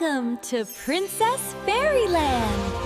Welcome to Princess Fairyland.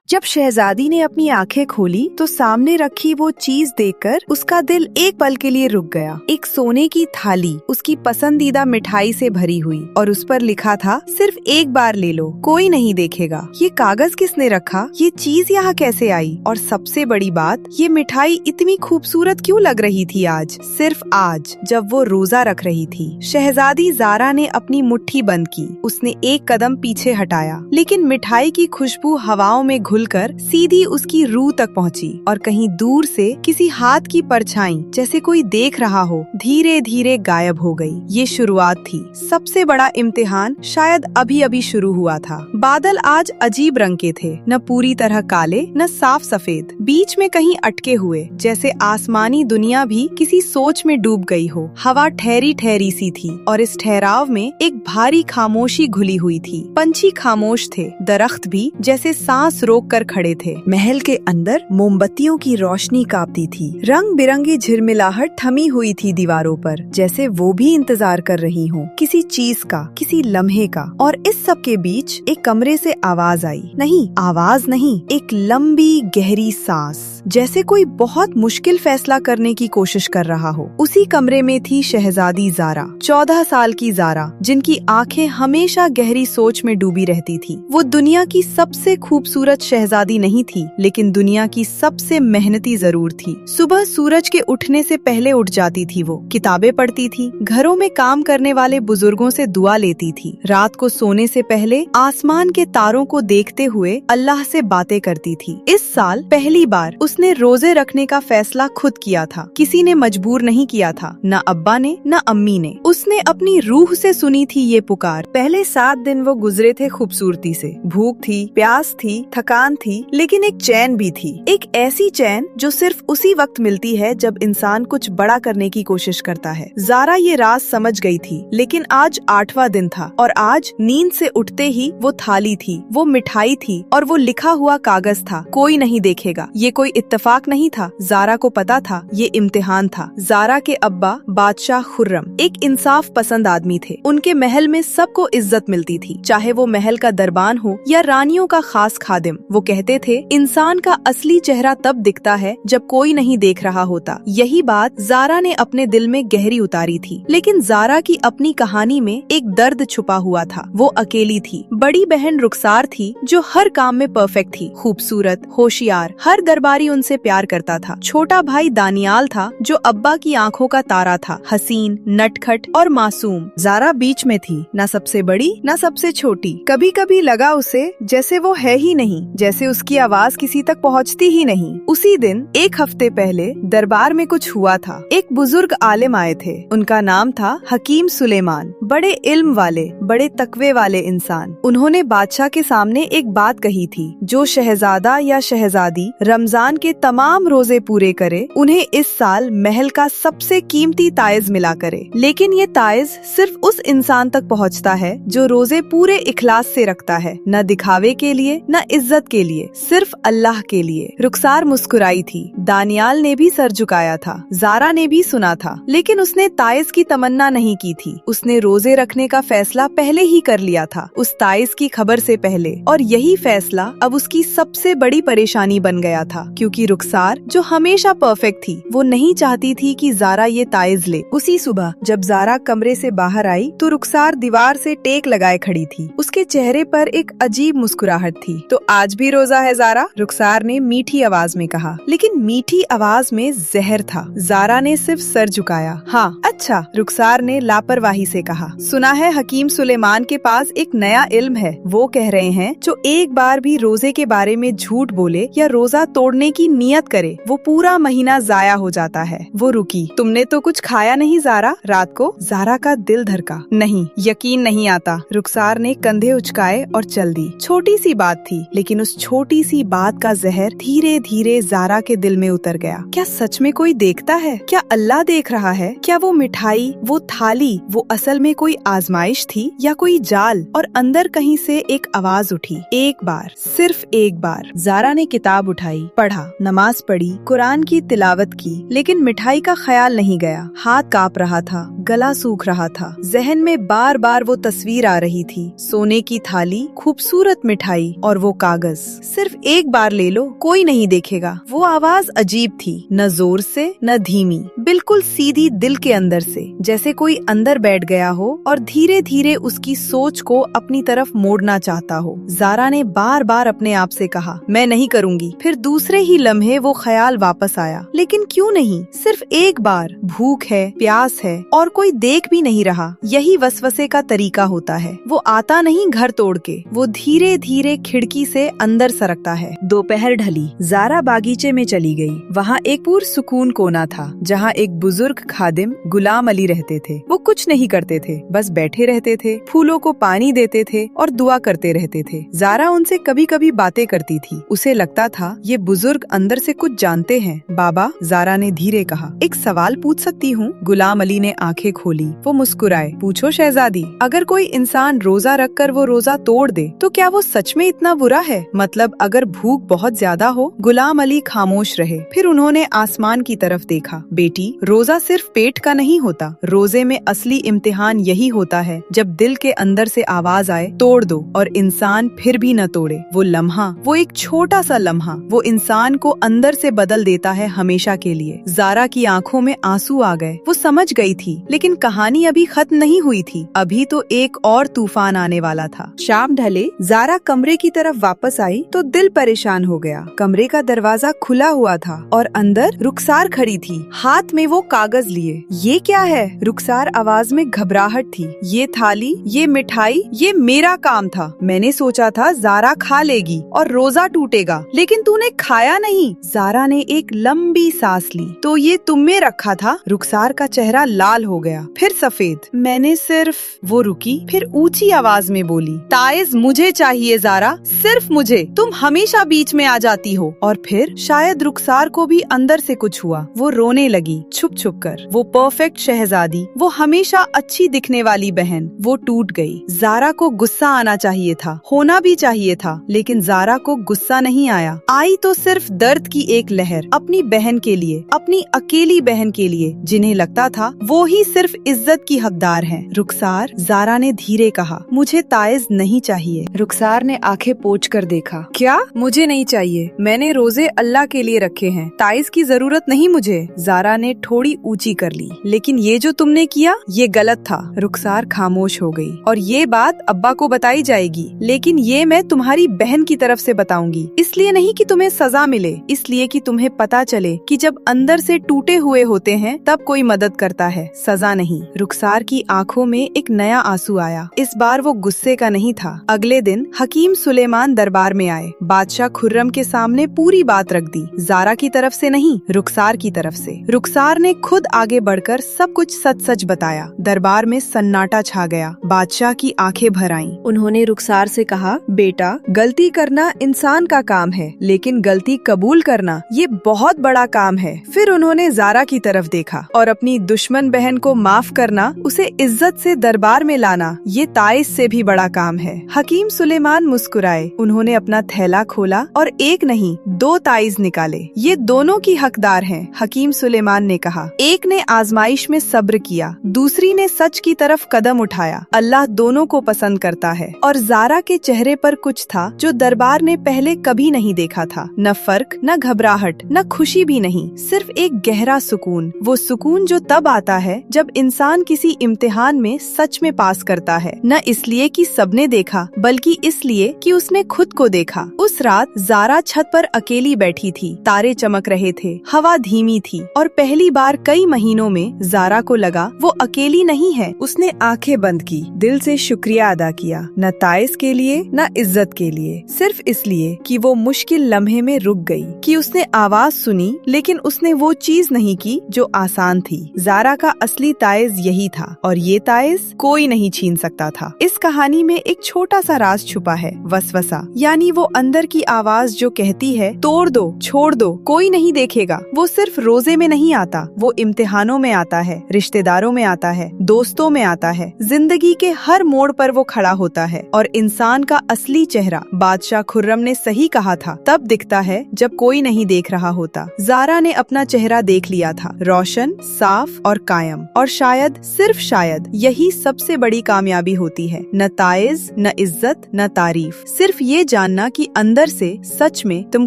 जब शहजादी ने अपनी आंखें खोली तो सामने रखी वो चीज देखकर उसका दिल एक पल के लिए रुक गया। एक सोने की थाली उसकी पसंदीदा मिठाई से भरी हुई और उस पर लिखा था, सिर्फ एक बार ले लो, कोई नहीं देखेगा। ये कागज किसने रखा? ये चीज यहाँ कैसे आई? और सबसे बड़ी बात, ये मिठाई इतनी खूबसूरत क्यों लग रही थी आज, सिर्फ आज जब वो रोजा रख रही थी। शहजादी ज़ारा ने अपनी मुट्ठी बंद की। उसने एक कदम पीछे हटाया, लेकिन मिठाई की खुशबू हवाओं में घुलकर सीधी उसकी रूह तक पहुंची और कहीं दूर से किसी हाथ की परछाई, जैसे कोई देख रहा हो, धीरे धीरे गायब हो गई। ये शुरुआत थी। सबसे बड़ा इम्तिहान शायद अभी अभी शुरू हुआ था। बादल आज अजीब रंग के थे, न पूरी तरह काले न साफ सफेद, बीच में कहीं अटके हुए, जैसे आसमानी दुनिया भी किसी सोच में डूब गई हो। हवा ठहरी ठहरी सी थी और इस ठहराव में एक भारी खामोशी घुली हुई थी। पंछी खामोश थे, दरख्त भी जैसे सांस रोक कर खड़े थे। महल के अंदर मोमबत्तियों की रोशनी कांपती थी। रंग बिरंगी झिलमिलाहट थमी हुई थी दीवारों पर, जैसे वो भी इंतजार कर रही हो किसी चीज का, किसी लम्हे का। और इस सब के बीच एक कमरे से आवाज आई। नहीं, आवाज नहीं, एक लंबी गहरी सांस, जैसे कोई बहुत मुश्किल फैसला करने की कोशिश कर रहा हो। उसी कमरे में थी शहजादी ज़ारा, 14 साल की ज़ारा, जिनकी आंखें हमेशा गहरी सोच में डूबी रहती थी। वो दुनिया की सबसे खूबसूरत शहजादी नहीं थी, लेकिन दुनिया की सबसे मेहनती जरूर थी। सुबह सूरज के उठने से पहले उठ जाती थी वो, किताबें पढ़ती थी, घरों में काम करने वाले बुजुर्गों से दुआ लेती थी। रात को सोने से पहले आसमान के तारों को देखते हुए अल्लाह से बातें करती थी। इस साल पहली बार उसने रोजे रखने का फैसला खुद किया था। किसी ने मजबूर नहीं किया था, न अब्बा ने न अम्मी ने। उसने अपनी रूह से सुनी थी ये पुकार। पहले 7 दिन वो गुजरे थे खूबसूरती से। भूख थी, प्यास थी, थकान थी, लेकिन एक चैन भी थी। एक ऐसी चैन जो सिर्फ उसी वक्त मिलती है जब इंसान कुछ बड़ा करने की कोशिश करता है। ज़ारा ये राज समझ गई थी, लेकिन आज 8वां दिन था और आज नींद से उठते ही वो थाली थी, वो मिठाई थी और वो लिखा हुआ कागज था, कोई नहीं देखेगा। ये कोई इत्तेफाक नहीं था। ज़ारा को पता था ये इम्तिहान था। ज़ारा के अब्बा बादशाह खुर्रम एक इंसाफ पसंद आदमी थे। उनके महल में सबको इज्जत मिलती थी, चाहे वो महल का दरबान हो या रानियों का खास खादिम। वो कहते थे, इंसान का असली चेहरा तब दिखता है जब कोई नहीं देख रहा होता। यही बात ज़ारा ने अपने दिल में गहरी उतारी थी। लेकिन ज़ारा की अपनी कहानी में एक दर्द छुपा हुआ था। वो अकेली थी। बड़ी बहन रुखसार थी, जो हर काम में परफेक्ट थी, खूबसूरत, होशियार, हर दरबारी उनसे प्यार करता था। छोटा भाई दानियाल था, जो अब्बा की आंखों का तारा था, हसीन, नटखट और मासूम। ज़ारा बीच में थी, न सबसे बड़ी न सबसे छोटी। कभी कभी लगा उसे जैसे वो है ही नहीं, जैसे उसकी आवाज किसी तक पहुंचती ही नहीं। उसी दिन 1 हफ्ते पहले दरबार में कुछ हुआ था। एक बुजुर्ग आलिम आए थे। उनका नाम था हकीम सुलेमान। बड़े इल्म वाले, बड़े तकवे वाले इंसान। उन्होंने बादशाह के सामने एक बात कही थी, जो शहजादा या शहजादी रमजान के तमाम रोजे पूरे करे, उन्हें इस साल महल का सबसे कीमती ताइज मिला करे। लेकिन ये ताइज सिर्फ उस इंसान तक पहुंचता है जो रोजे पूरे इखलास से रखता है, न दिखावे के लिए न इज्जत के लिए, सिर्फ अल्लाह के लिए। रुखसार मुस्कुराई थी। दानियाल ने भी सर झुकाया था। ज़ारा ने भी सुना था, लेकिन उसने ताइज की तमन्ना नहीं की थी। उसने रोजे रखने का फैसला पहले ही कर लिया था, उस ताइज की खबर से पहले। और यही फैसला अब उसकी सबसे बड़ी परेशानी बन गया था, क्योंकि रुखसार, जो हमेशा परफेक्ट थी, वो नहीं चाहती थी कि ज़ारा ये ताइज ले। उसी सुबह जब ज़ारा कमरे से बाहर आई तो रुखसार दीवार से टेक लगाए खड़ी थी। उसके चेहरे पर एक अजीब मुस्कुराहट थी। तो आज भी रोजा है ज़ारा? रुखसार ने मीठी आवाज में कहा। लेकिन मीठी आवाज में जहर था। ज़ारा ने सिर्फ सर झुकाया। हाँ, अच्छा, रुखसार ने लापरवाही से कहा। सुना है हकीम सुलेमान के पास एक नया इल्म है। वो कह रहे हैं, जो एक बार भी रोजे के बारे में झूठ बोले या रोजा तोड़ने की नियत करे, वो पूरा महीना जाया हो जाता है। वो रुकी। तुमने तो कुछ खाया नहीं ज़ारा रात को? ज़ारा का दिल धड़का। नहीं, यकीन नहीं आता। रुखसार ने कंधे उचकाए और चल दी। छोटी सी बात थी, लेकिन उस छोटी सी बात का जहर धीरे धीरे ज़ारा के दिल में उतर गया। क्या सच में कोई देखता है? क्या अल्लाह देख रहा है? क्या वो मिठाई, वो थाली, वो असल में में कोई आजमाइश थी या कोई जाल, और अंदर कहीं से एक आवाज उठी, एक बार, सिर्फ एक बार। जारा ने किताब उठाई, पढ़ा, नमाज पढ़ी, कुरान की तिलावत की, लेकिन मिठाई का ख्याल नहीं गया। हाथ कांप रहा था, गला सूख रहा था, जहन में बार बार वो तस्वीर आ रही थी, सोने की थाली, खूबसूरत मिठाई और वो कागज। सिर्फ एक बार ले लो, कोई नहीं देखेगा। वो आवाज अजीब थी, न जोर से न धीमी, बिल्कुल सीधी दिल के अंदर से, जैसे कोई अंदर बैठ गया हो और धीरे धीरे उसकी सोच को अपनी तरफ मोड़ना चाहता हो। जारा ने बार बार अपने आप से कहा, मैं नहीं करूंगी। फिर दूसरे ही लम्हे वो ख्याल वापस आया, लेकिन क्यों नहीं, सिर्फ एक बार। भूख है, प्यास है और कोई देख भी नहीं रहा। यही वसवसे का तरीका होता है। वो आता नहीं घर तोड़ के, वो धीरे धीरे खिड़की से अंदर सरकता है। दोपहर ढली, जारा बागीचे में चली गई। वहाँ एक पुरसुकून कोना था, जहाँ एक बुजुर्ग खादिम गुलाम अली रहते थे। वो कुछ नहीं करते थे, बस बैठे रहते थे, फूलों को पानी देते थे और दुआ करते रहते थे। जारा उनसे कभी कभी बातें करती थी। उसे लगता था ये बुजुर्ग अंदर से कुछ जानते हैं। बाबा, जारा ने धीरे कहा, एक सवाल पूछ सकती हूँ? गुलाम अली ने आंखें खोली। वो मुस्कुराए। पूछो शहजादी। अगर कोई इंसान रोजा रखकर वो रोजा तोड़ दे तो क्या वो सच में इतना बुरा है? मतलब अगर भूख बहुत ज्यादा हो? गुलाम अली खामोश रहे। फिर उन्होंने आसमान की तरफ देखा। बेटी, रोजा सिर्फ पेट का नहीं होता। रोजे में असली इम्तिहान यही होता है जब दिल के अंदर से आवाज आए, तोड़ दो, और इंसान फिर भी न तोड़े। वो लम्हा, वो एक छोटा सा लम्हा, वो इंसान को अंदर से बदल देता है हमेशा के लिए। जारा की आंखों में आंसू आ गए। वो समझ गई थी, लेकिन कहानी अभी खत्म नहीं हुई थी। अभी तो एक और तूफान आने वाला था। शाम ढले, जारा कमरे की तरफ वापस आई तो दिल परेशान हो गया। कमरे का दरवाजा खुला हुआ था और अंदर रुखसार खड़ी थी, हाथ में वो कागज लिए। ये क्या है? रुखसार आवाज में घबराहट थी। ये थाली, ये मिठाई, ये मेरा काम था। मैंने सोचा था जारा खा लेगी और रोजा टूटेगा, लेकिन तूने खाया नहीं। जारा ने एक लंबी सांस ली। तो ये तुम में रखा था? रुखसार का चेहरा लाल हो गया, फिर सफेद। मैंने सिर्फ। वो रुकी, फिर ऊंची आवाज में बोली, ताइज मुझे चाहिए जारा, सिर्फ मुझे। तुम हमेशा बीच में आ जाती हो। और फिर शायद रुखसार को भी अंदर से कुछ हुआ। वो रोने लगी, छुप छुप कर। वो परफेक्ट शहजादी, वो हमेशा अच्छी दिखने वाली बहन, वो टूट गई। जारा को गुस्सा आना चाहिए था, होना भी चाहिए था, लेकिन जारा को गुस्सा नहीं आया। आई तो सिर्फ दर्द की एक लहर, अपनी बहन के लिए, अपनी अकेली बहन के लिए, जिन्हें लगता था वो ही सिर्फ इज्जत की हकदार है। रुखसार, जारा ने धीरे कहा, मुझे ताइज नहीं चाहिए। रुखसार ने आंखें पोंछ कर देखा। क्या? मुझे नहीं चाहिए? मैंने रोजे अल्लाह के लिए रखे हैं, ताइज की जरूरत नहीं मुझे। जारा ने थोड़ी ऊंची कर ली। लेकिन ये जो तुमने किया, ये गलत था। रुखसार खामोश हो गई। और ये बात अब्बा को बताई जाएगी, लेकिन ये मैं तुम्हारी बहन की तरफ से बताऊंगी। इसलिए नहीं कि तुम्हें सजा मिले, इसलिए कि तुम्हें पता चले कि जब अंदर से टूटे हुए होते हैं तब कोई मदद करता है, सजा नहीं। रुखसार की आंखों में एक नया आंसू आया। इस बार वो गुस्से का नहीं था। अगले दिन हकीम सुलेमान दरबार में आए। बादशाह खुर्रम के सामने पूरी बात रख दी, जारा की तरफ से नहीं, रुखसार की तरफ से। रुखसार ने खुद आगे बढ़कर सब कुछ सच सच बताया। दरबार में सन्नाटा छा गया। बादशाह की आंखें भर आईं। उन्होंने रुखसार से कहा, बेटा, गलती करना इंसान का काम है, लेकिन गलती कबूल करना ये बहुत बड़ा काम है। फिर उन्होंने जारा की तरफ देखा, और अपनी दुश्मन बहन को माफ करना, उसे इज्जत से दरबार में लाना, ये ताइज से भी बड़ा काम है। हकीम सुलेमान मुस्कुराए। उन्होंने अपना थैला खोला और एक नहीं, 2 ताइज निकाले। ये दोनों की हकदार हैं। हकीम सुलेमान ने कहा, एक ने आजमाइश में सब्र किया, दूसरी ने सच की तरफ कदम उठाया। अल्लाह दोनों को पसंद करता है। और जारा के चेहरे पर कुछ था जो दरबार ने पहले कभी नहीं देखा था। न फर्क, न घबराहट, न खुशी भी नहीं, सिर्फ एक गहरा सुकून। वो सुकून जो तब आता है जब इंसान किसी इम्तिहान में सच में पास करता है, न इसलिए कि सबने देखा, बल्कि इसलिए कि उसने खुद को देखा। उस रात जारा छत पर अकेली बैठी थी। तारे चमक रहे थे, हवा धीमी थी, और पहली बार कई महीनों में जारा को लगा वो अकेली नहीं है। उसने आंखें बंद की, दिल से शुक्रिया अदा किया, न ताइज के लिए न इज्जत के लिए, सिर्फ इसलिए कि वो मुश्किल लम्हे में रुक गई, कि उसने आवाज सुनी, लेकिन उसने वो चीज नहीं की जो आसान थी। जारा का असली ताइज यही था, और ये ताइज कोई नहीं छीन सकता था। इस कहानी में एक छोटा सा राज छुपा है, वसवसा, यानी वो अंदर अंदर की आवाज जो कहती है तोड़ दो, छोड़ दो, कोई नहीं देखेगा, वो सिर्फ रोजे में नहीं आता, वो इम्तिहानों में आता है, रिश्तेदारों में आता है, दोस्तों में आता है, जिंदगी के हर मोड़ पर वो खड़ा होता है। और इंसान का असली चेहरा, बादशाह खुर्रम ने सही कहा था, तब दिखता है जब कोई नहीं देख रहा होता। ज़ारा ने अपना चेहरा देख लिया था, रोशन, साफ और कायम। और शायद, सिर्फ शायद, यही सबसे बड़ी कामयाबी होती है। न ताइज, न इज्जत, न तारीफ, सिर्फ ये जानना कि अंदर से सच में तुम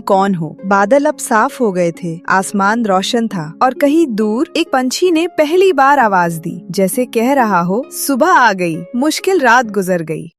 कौन हो। बादल अब साफ हो गए थे, आसमान रोशन था और कहीं दूर एक पंछी ने पहली बार आवाज दी, जैसे कह रहा हो, सुबह आ गई, मुश्किल रात गुजर गई।